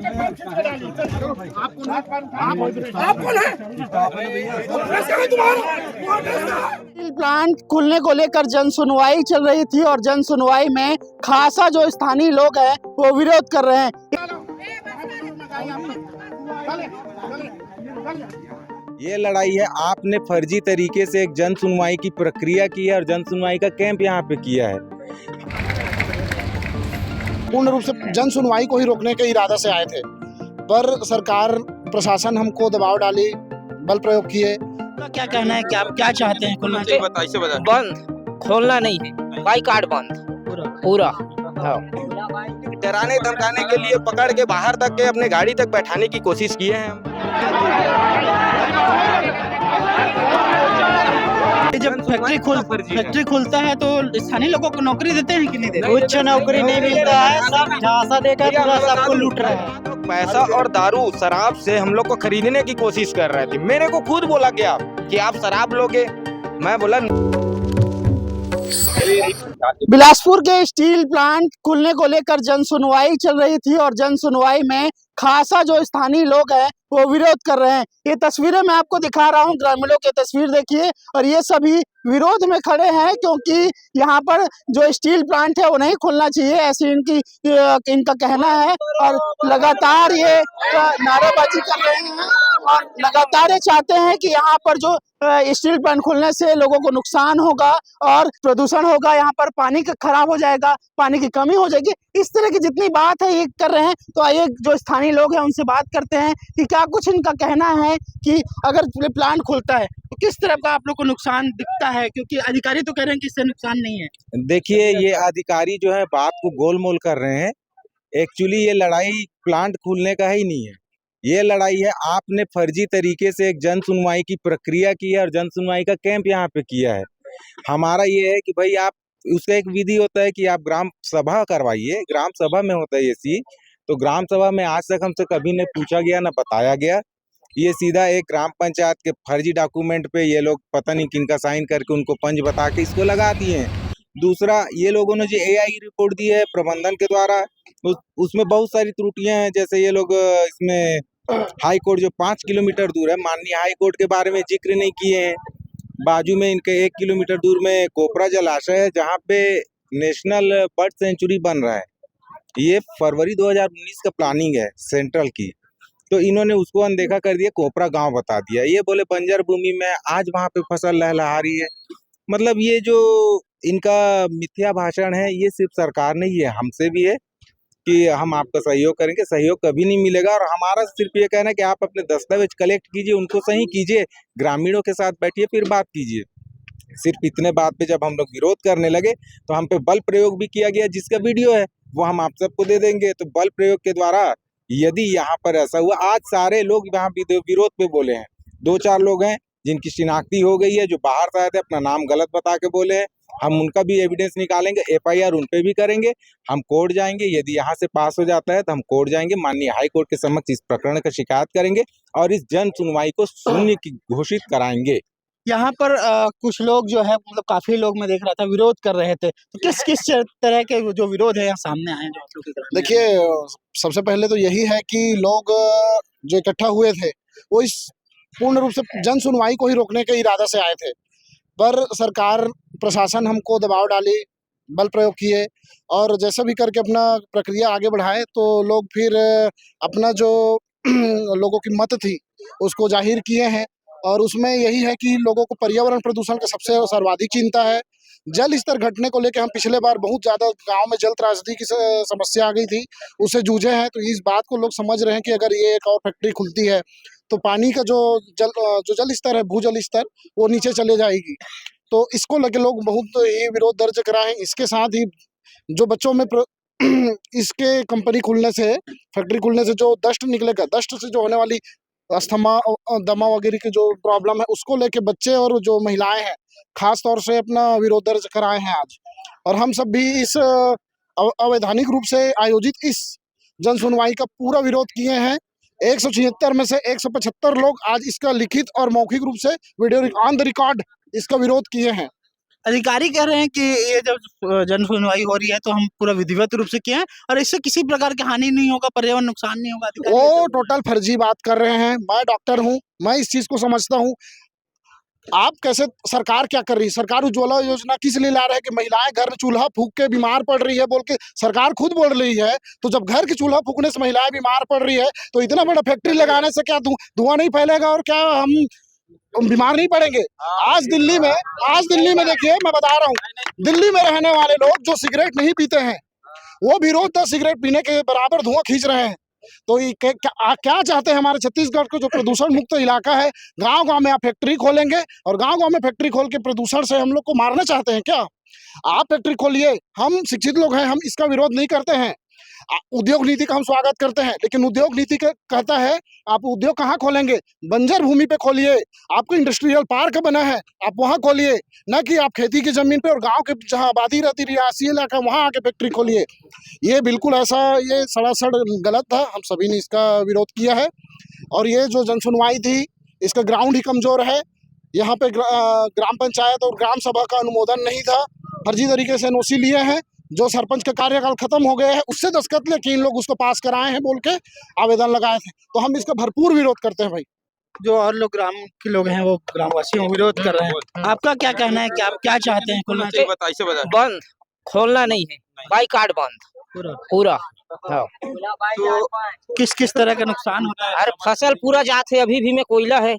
Steel plant खुलने को लेकर जन सुनवाई चल रही थी और जन सुनवाई में खासा जो स्थानीय लोग हैं वो विरोध कर रहे हैं। ये लड़ाई है, आपने फर्जी तरीके से एक जन सुनवाई की प्रक्रिया की है और जन सुनवाई का कैंप यहाँ पे किया है। पूर्ण रूप से जन सुनवाई को ही रोकने के इरादे से आए थे, पर सरकार प्रशासन हमको दबाव डाली, बल प्रयोग किए। क्या कहना है कि आप क्या चाहते हैं? खुलना चाहिए? बंद, खोलना नहीं है, बाइकाट बंद पूरा। हाँ। डराने धमकाने के लिए पकड़ के बाहर तक के अपने गाड़ी तक बैठाने की कोशिश किए हैं हम। जब फैक्ट्री खुलता है तो स्थानीय लोगों को नौकरी देते हैं कि नहीं देते? कुछ नौकरी नहीं मिलता है, सब झांसा देकर पूरा सबको लूट रहा है। पैसा और दारू शराब से हम लोग को खरीदने की कोशिश कर रहे थे। मेरे को खुद बोला गया कि आप शराब लोगे, मैं बोला। बिलासपुर के स्टील प्लांट खुलने को लेकर जन सुनवाई चल रही थी और जन सुनवाई में खासा जो स्थानीय लोग हैं वो विरोध कर रहे हैं। ये तस्वीरें मैं आपको दिखा रहा हूँ, ग्रामीणों की तस्वीर देखिए, और ये सभी विरोध में खड़े हैं क्योंकि यहाँ पर जो स्टील प्लांट है वो नहीं खुलना चाहिए, ऐसी इनका कहना है। और लगातार ये नारेबाजी कर रहे हैं और लगातार ये चाहते हैं कि यहाँ पर जो स्टील प्लांट खुलने से लोगों को नुकसान होगा और प्रदूषण होगा, यहाँ पर पानी का खराब हो जाएगा, पानी की कमी हो जाएगी। इस तरह की जितनी बात है ये कर रहे हैं। तो आइए जो स्थानीय लोग हैं उनसे बात करते हैं कि क्या कुछ इनका कहना है कि अगर प्लांट खुलता है तो किस तरह का आप लोग को नुकसान दिखता है, क्योंकि अधिकारी तो कह रहे हैं कि इससे नुकसान नहीं है। देखिए, ये अधिकारी जो है बात को गोलमोल कर रहे हैं। एक्चुअली ये लड़ाई प्लांट खुलने का ही नहीं है, ये लड़ाई है, आपने फर्जी तरीके से एक जन सुनवाई की प्रक्रिया की है और जन सुनवाई का कैंप यहाँ पे किया है। हमारा ये है कि भाई आप, उसका एक विधि होता है कि आप ग्राम सभा करवाइए, ग्राम सभा में होता है ये चीज। तो ग्राम सभा में आज तक हमसे कभी नहीं पूछा गया, ना बताया गया। ये सीधा एक ग्राम पंचायत के फर्जी डॉक्यूमेंट पे ये लोग पता नहीं किनका साइन करके उनको पंच बता के इसको लगा दिए हैं। दूसरा, ये लोगों ने जो एआई रिपोर्ट दी है प्रबंधन के द्वारा, उसमें बहुत सारी त्रुटियां हैं। जैसे ये लोग इसमें हाई कोर्ट जो 5 किलोमीटर दूर है, माननीय हाई कोर्ट के बारे में जिक्र नहीं किए हैं। बाजू में इनके 1 किलोमीटर दूर में कोपरा जलाशय है जहाँ पे नेशनल बर्ड सेंचुरी बन रहा है। ये फरवरी 2019 का प्लानिंग है सेंट्रल की, तो इन्होंने उसको अनदेखा कर दिया, कोपरा गांव बता दिया। ये बोले बंजर भूमि में आज वहाँ पे फसल लहलहा रही है। मतलब ये जो इनका मिथ्या भाषण है, ये सिर्फ सरकार नहीं है, हमसे भी है कि हम आपका सहयोग करेंगे। सहयोग कभी नहीं मिलेगा और हमारा सिर्फ ये कहना है कि आप अपने दस्तावेज कलेक्ट कीजिए, उनको सही कीजिए, ग्रामीणों के साथ बैठिए, फिर बात कीजिए। सिर्फ इतने बात पे जब हम लोग विरोध करने लगे तो हम पे बल प्रयोग भी किया गया, जिसका वीडियो है वो हम आप सबको दे देंगे। तो बल प्रयोग के द्वारा यदि यहाँ पर ऐसा हुआ, आज सारे लोग यहाँ विरोध पे बोले हैं। 2-4 लोग हैं जिनकी शिनाख्ती हो गई है, जो बाहर से आए थे, अपना नाम गलत बता के बोले हैं। हम उनका भी एविडेंस निकालेंगे, FIR उन पे भी करेंगे। हम कोर्ट जाएंगे, यदि यहाँ से पास हो जाता है तो हम कोर्ट जाएंगे, माननीय हाई कोर्ट के समक्ष इस प्रकरण का शिकायत करेंगे और इस जन सुनवाई को शून्य की घोषित कराएंगे। यहाँ पर कुछ लोग जो है, मतलब काफी लोग मैं देख रहा था विरोध कर रहे थे, तो किस तरह के जो विरोध है यहाँ सामने आए जो आप लोग की तरफ? देखिए, सबसे पहले तो यही है कि लोग जो इकट्ठा हुए थे वो इस पूर्ण रूप से जन सुनवाई को ही रोकने के इरादे से आए थे, पर सरकार प्रशासन हमको दबाव डाली, बल प्रयोग किए और जैसा भी करके अपना प्रक्रिया आगे बढ़ाए। तो लोग फिर अपना जो लोगों की मत थी उसको जाहिर किए हैं और उसमें यही है कि लोगों को पर्यावरण प्रदूषण का सबसे सर्वाधिक चिंता है। जल स्तर घटने को लेकर हम पिछले बार बहुत ज़्यादा गांव में जल त्रासदी की समस्या आ गई थी, उससे जूझे हैं। तो इस बात को लोग समझ रहे हैं कि अगर ये एक और फैक्ट्री खुलती है तो पानी का जो जल स्तर है, भूजल स्तर, वो नीचे चले जाएगी। तो इसको लेके लोग बहुत ही विरोध दर्ज कराए हैं। इसके साथ ही जो बच्चों में इसके कंपनी खुलने से, फैक्ट्री खुलने से जो डस्ट निकलेगा, डस्ट से जो होने वाली अस्थमा, दमा वगैरह की जो प्रॉब्लम है, उसको लेके बच्चे और जो महिलाएं हैं खास तौर से अपना विरोध दर्ज कराए हैं आज। और हम सब भी इस अवैधानिक रूप से आयोजित इस जन सुनवाई का पूरा विरोध किए हैं। 176 में से 175 लोग आज इसका लिखित और मौखिक रूप से वीडियो ऑन द रिकॉर्ड इसका विरोध किए हैं। अधिकारी कह रहे हैं कि ये जब जन सुनवाई हो रही है तो हम पूरा विधिवत रूप से किए हैं और इससे किसी प्रकार की हानि नहीं होगा, पर्यावरण नुकसान नहीं होगा। अधिकारी वो टोटल फर्जी बात कर रहे हैं। मैं डॉक्टर हूँ, मैं इस चीज को समझता हूँ। आप कैसे, सरकार क्या कर रही है? सरकार उज्ज्वला योजना किस लिए ला रहे हैं कि महिलाएं घर में चूल्हा फूंक के बीमार पड़ रही है बोल के सरकार खुद बोल रही है। तो जब घर की चूल्हा फूकने से महिलाएं बीमार पड़ रही है तो इतना बड़ा फैक्ट्री लगाने से क्या धुआं नहीं फैलेगा और क्या हम बीमार नहीं पड़ेंगे? आज दिल्ली में देखिए, मैं बता रहा हूँ, दिल्ली में रहने वाले लोग जो सिगरेट नहीं पीते हैं वो भी रोज 10 सिगरेट पीने के बराबर धुआं खींच रहे हैं। तो ये क्या चाहते हैं हमारे छत्तीसगढ़ को जो प्रदूषण मुक्त इलाका है, गांव-गांव में आप फैक्ट्री खोलेंगे और गांव-गांव में फैक्ट्री खोल के प्रदूषण से हम लोग को मारना चाहते हैं क्या? आप फैक्ट्री खोलिए, हम शिक्षित लोग हैं, हम इसका विरोध नहीं करते हैं। उद्योग नीति का हम स्वागत करते हैं, लेकिन उद्योग नीति कहता है आप उद्योग कहाँ खोलेंगे? बंजर भूमि पे खोलिए। आपको इंडस्ट्रियल पार्क बना है, आप वहाँ खोलिए, न कि आप खेती की जमीन पे और गांव के जहाँ आबादी रहती रिहायशी इलाका वहाँ आके फैक्ट्री खोलिए। ये बिल्कुल ऐसा, ये सरासर गलत था। हम सभी ने इसका विरोध किया है और ये जो जन सुनवाई थी इसका ग्राउंड ही कमजोर है। यहाँ पे ग्राम पंचायत और ग्राम सभा का अनुमोदन नहीं था, फर्जी तरीके से एनओसी लिए हैं। जो सरपंच का कार्यकाल खत्म हो गया है उससे दस्तखत लेके इन लोग उसको पास कराए हैं बोल के आवेदन लगाए थे। तो हम इसका भरपूर विरोध करते हैं भाई। जो और लोग ग्राम के लोग हैं वो ग्रामवासी विरोध कर रहे हैं, आपका क्या कहना है कि आप क्या चाहते हैं? खुलना चाहिए? बंद, खोलना नहीं है, बाइकाट बंद पूरा। हाँ। तो किस किस तरह का नुकसान होता है? अरे फसल पूरा जात है, अभी भी में कोयला है।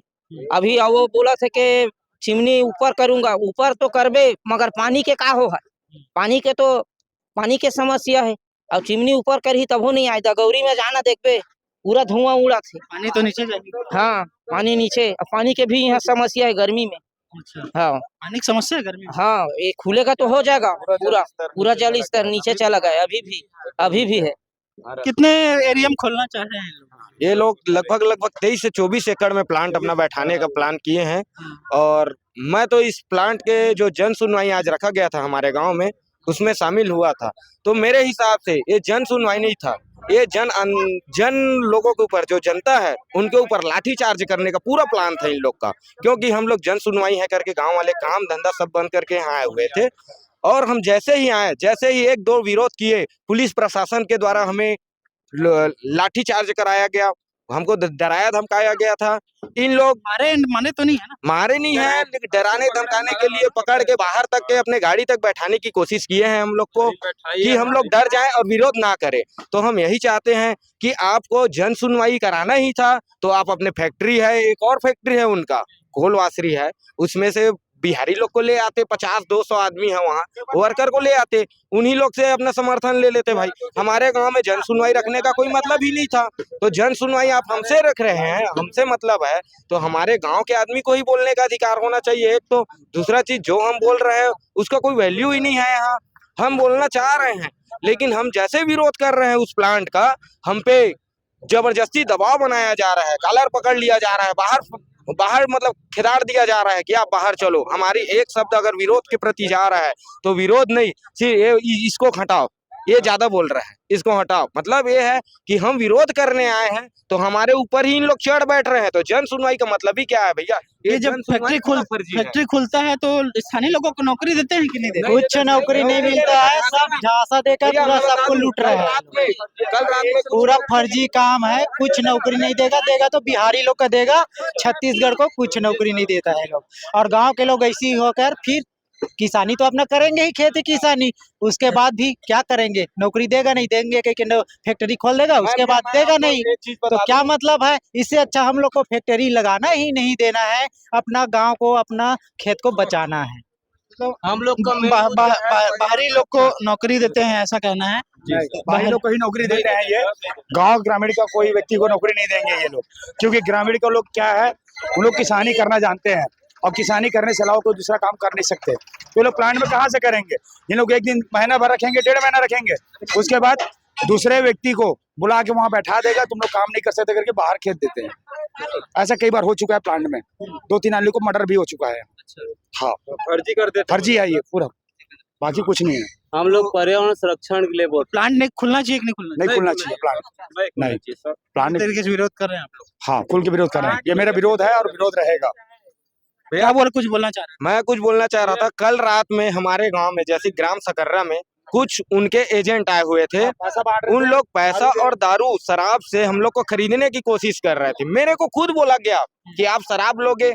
अभी वो बोला थे कि चिमनी ऊपर करूंगा, ऊपर तो करबे मगर पानी के का हो है, पानी के समस्या है और चिमनी ऊपर कर ही तबो नहीं आए। गौरी में जाना देखबे पूरा धुआं उड़ा थे। पानी तो नीचे जाएगी। हाँ, पानी नीचे, पानी के भी यहाँ समस्या है गर्मी में। अच्छा, हाँ पानी की समस्या है गर्मी में? हाँ, ये खुलेगा तो हो जाएगा, पूरा जल स्तर नीचे चला गया, अभी भी है। कितने एरिया में खोलना चाह रहे हैं लोग? ये लोग लगभग 23 से 24 एकड़ में प्लांट अपना बैठाने का प्लान किए हैं। और मैं तो इस प्लांट के जो जन सुनवाई आज रखा गया था हमारे गांव में उसमें शामिल हुआ था। तो मेरे हिसाब से ये जन सुनवाई नहीं था, ये जन लोगों के ऊपर, जो जनता है उनके ऊपर लाठी चार्ज करने का पूरा प्लान था इन लोग का। क्योंकि हम लोग जन सुनवाई है करके गांव वाले काम धंधा सब बंद करके यहाँ आए हुए थे और हम जैसे ही आए, जैसे ही एक दो विरोध किए, पुलिस प्रशासन के द्वारा हमें लाठी चार्ज कराया गया, हमको डराया धमकाया गया था। इन लोग मारे तो नहीं है ना? मारे नहीं है, लेकिन डराने धमकाने के लिए पकड़ के बाहर तक के अपने गाड़ी तक बैठाने की कोशिश किए हैं हम लोग को कि हम लोग डर जाएं और विरोध ना करें। तो हम यही चाहते हैं कि आपको जन सुनवाई कराना ही था तो आप अपने फैक्ट्री है, एक और फैक्ट्री है उनका घोलवासरी है, उसमें से बिहारी लोग को ले आते, 50-200 आदमी है वहाँ, वर्कर को ले आते, उन्हीं लोग से अपना समर्थन ले लेते। भाई हमारे गांव में जन सुनवाई रखने का कोई मतलब ही नहीं था। तो जन सुनवाई आप हमसे रख रहे हैं, हमसे मतलब है तो हमारे गांव के आदमी को ही बोलने का अधिकार होना चाहिए। एक तो दूसरा चीज, जो हम बोल रहे हैं उसका कोई वैल्यू ही नहीं है यहाँ। हम बोलना चाह रहे हैं लेकिन हम जैसे विरोध कर रहे हैं उस प्लांट का, हम पे जबरदस्ती दबाव बनाया जा रहा है, कॉलर पकड़ लिया जा रहा है, बाहर मतलब खिदार दिया जा रहा है कि आप बाहर चलो। हमारी एक शब्द अगर विरोध के प्रति जा रहा है तो विरोध नहीं, सिर्फ इसको हटाओ, ये ज्यादा बोल रहा है, इसको हटाओ। मतलब ये है कि हम विरोध करने आए हैं तो हमारे ऊपर ही इन लोग चढ़ बैठ रहे हैं। तो जन सुनवाई का मतलब ही क्या है भैया? ये जब फैक्ट्री खुलता है तो स्थानीय लोगों को नौकरी देते हैं कि नहीं देते? कुछ नौकरी नहीं मिलता है, सब झांसा देकर पूरा सबको लूट रहे हैं। कल रात में पूरा फर्जी काम है, कुछ नौकरी नहीं देगा तो बिहारी लोग का देगा, छत्तीसगढ़ को कुछ नौकरी नहीं देता है लोग। और गांव के लोग ऐसे ही होकर फिर किसानी तो अपना करेंगे ही, खेती किसानी, उसके बाद भी क्या करेंगे? नौकरी देगा नहीं, देंगे कि फैक्ट्री खोल देगा उसके बाद देगा नहीं, तो क्या मतलब है? इससे अच्छा हम लोग को फैक्ट्री लगाना ही नहीं देना है, अपना गांव को, अपना खेत को बचाना है। हम लोग बाहरी लोग को नौकरी देते हैं ऐसा कहना है? बाहरी लोग को ही नौकरी देते हैं ये, गांव ग्रामीण का कोई व्यक्ति को नौकरी नहीं देंगे ये लोग। क्योंकि ग्रामीण के लोग क्या है, वो लोग किसानी करना जानते हैं और किसानी करने से अलावा कोई दूसरा काम कर नहीं सकते। तो लोग प्लांट में कहाँ से करेंगे? ये लोग एक दिन महीना भर रखेंगे, 1.5 महीना रखेंगे, उसके बाद दूसरे व्यक्ति को बुला के वहां बैठा देगा, तुम लोग काम नहीं कर सकते करके बाहर खेत देते हैं। ऐसा कई बार हो चुका है प्लांट में, 2-3 आदमी को मर्डर भी हो चुका है। हाँ, फर्जी कर देते, फर्जी है ये पूरा, बाकी कुछ नहीं है। हम लोग पर्यावरण संरक्षण के लिए बोलते प्लांट नहीं खुलना चाहिए कि नहीं खुलना चाहिए प्लांट, नहीं प्लांट तरीके से विरोध कर रहे हैं आप लोग? हाँ, खुल के विरोध कर रहे हैं। ये मेरा विरोध है और विरोध रहेगा। क्या बोल कुछ बोलना चाह रहे मैं कुछ बोलना चाह रहा था। कल रात में हमारे गांव में जैसे ग्राम सकर्रा में कुछ उनके एजेंट आए हुए थे। उन लोग पैसा और दारू शराब से हम लोग को खरीदने की कोशिश कर रहे थे। मेरे को खुद बोला गया कि आप शराब लोगे,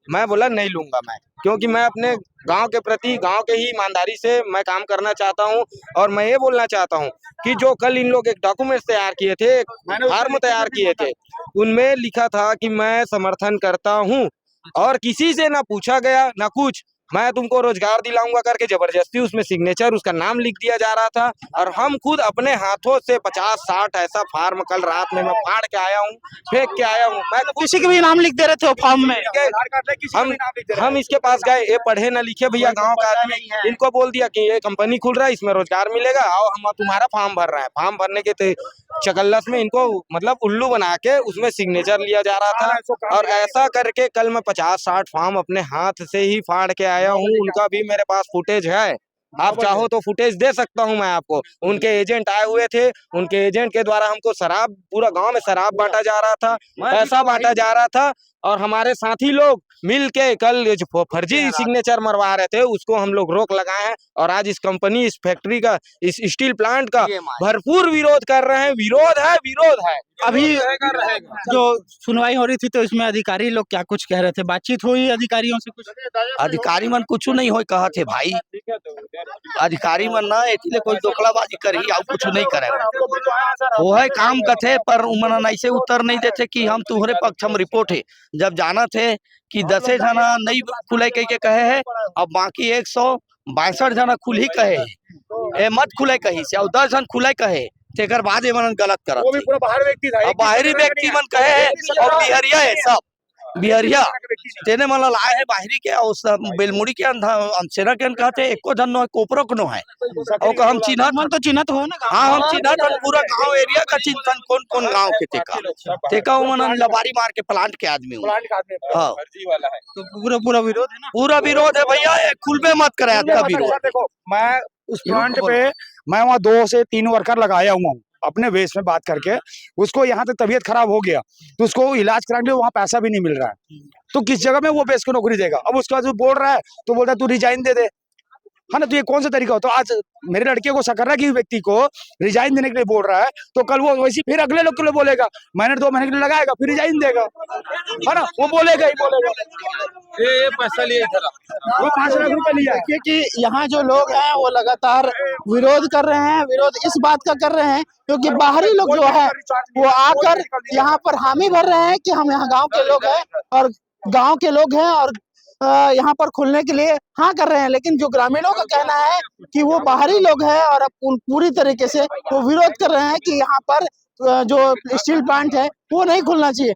मैं बोला नहीं लूंगा मैं, क्योंकि मैं अपने गांव के प्रति गांव के ही ईमानदारी से मैं काम करना चाहता हूं। और मैं ये बोलना चाहता हूं कि जो कल इन लोग एक डॉक्यूमेंट्स तैयार किए थे, एक फॉर्म तैयार किए थे, उनमें लिखा था कि मैं समर्थन करता हूं और किसी से ना पूछा गया ना कुछ, मैं तुमको रोजगार दिलाऊंगा करके जबरदस्ती उसमें सिग्नेचर उसका नाम लिख दिया जा रहा था। और हम खुद अपने हाथों से 50-60 ऐसा फार्म कल रात में मैं फाड़ के आया हूँ, फेंक के आया हूँ। मैं खुद किसी के भी नाम लिख दे रहे थे फॉर्म में? हम इसके पास गए, ये पढ़े ना लिखे भैया गांव का आदमी, इनको बोल दिया कि ये कंपनी खुल रहा है, इसमें रोजगार मिलेगा, आओ हम तुम्हारा फॉर्म भर रहे हैं। फॉर्म भरने के चकल्लस में इनको मतलब उल्लू बना के उसमें सिग्नेचर लिया जा रहा था। और ऐसा करके कल मैं 50-60 फॉर्म अपने हाथ से ही फाड़ के आया हूँ। उनका भी मेरे पास फुटेज है, आप चाहो तो फुटेज दे सकता हूं मैं आपको। उनके एजेंट आए हुए थे, उनके एजेंट के द्वारा हमको शराब, पूरा गांव में शराब बांटा जा रहा था, पैसा बांटा जा रहा था। और हमारे साथी लोग मिल के कल जो फर्जी सिग्नेचर मरवा रहे थे उसको हम लोग रोक लगाए हैं। और आज इस कंपनी, इस फैक्ट्री का, इस स्टील प्लांट का भरपूर विरोध कर रहे हैं। विरोध है, विरोध है। अभी जो सुनवाई हो रही थी तो इसमें अधिकारी लोग क्या कुछ कह रहे थे? बातचीत हुई अधिकारियों से कुछ? अधिकारी मन कुछ नहीं हो कहा थे भाई, अधिकारी मन ना एथिले कोई दोकलाबाजी करी और कुछ नहीं करे, वो है काम कथे पर उमन ऐसे उत्तर नहीं देते कि हम तुम्हारे पक्ष हम रिपोर्ट है। जब जाना थे कि 10 जना नहीं खुले कह के कहे है, अब बाकी 162 जना खुल ही कहे है, ए मत खुले कही से, और 10 जन खुले कहे तेकर बाद ये मन गलत करत। वो भी पूरा बाहर व्यक्ति था, बाहरी व्यक्ति मन कहे है और बिहरिया है, सब बिहरिया तेने मन लाए है बाहरी के, और सब बेलमुड़ी के सेना के कहते एको धन नो है, कोपरो को नो है, और हम चिन्हत मन तो चिन्हत हो ना? हाँ हम चिन्हत हम पूरा गांव एरिया का चिंतन कौन कौन गांव के तेका मन लबारी मार के प्लांट के आदमी हूँ। हाँ तो पूरा विरोध है ना? पूरा विरोध है भैया, खुल में मत करे आपका विरोध। देखो मैं उस प्लांट पे मैं वहाँ 2 से 3 वर्कर लगाया हुआ हूँ अपने बेस में बात करके। उसको यहाँ तक तबीयत खराब हो गया तो उसको इलाज कराने के लिए वहाँ पैसा भी नहीं मिल रहा है, तो किस जगह में वो बेस को नौकरी देगा? अब उसके बाद जो बोल रहा है तो बोलता है तू रिजाइन दे दे, है ना? तो ये कौन सा तरीका हो? तो आज मेरे लड़के को, सकर्रा की व्यक्ति को रिजाइन देने के लिए बोल रहा है, तो कल वो वैसे फिर अगले लोग के लिए बोलेगा, महीने 2 महीने के लिए लगाएगा फिर रिजाइन देगा, है ना? वो बोलेगा ही बोलेगा ये पैसा लिए वो 5 लाख रुपए लिया है। क्योंकि यहाँ जो लोग हैं वो लगातार विरोध कर रहे हैं। विरोध इस बात का कर रहे हैं क्योंकि बाहरी लोग जो है वो आकर यहाँ पर हामी भर रहे हैं कि हम यहाँ गांव के लोग हैं और गांव के लोग हैं और यहाँ पर खुलने के लिए हाँ कर रहे हैं। लेकिन जो ग्रामीणों का कहना है कि वो बाहरी लोग हैं और अब पूरी तरीके से वो विरोध कर रहे हैं कि यहाँ पर जो स्टील प्लांट है वो नहीं खुलना चाहिए।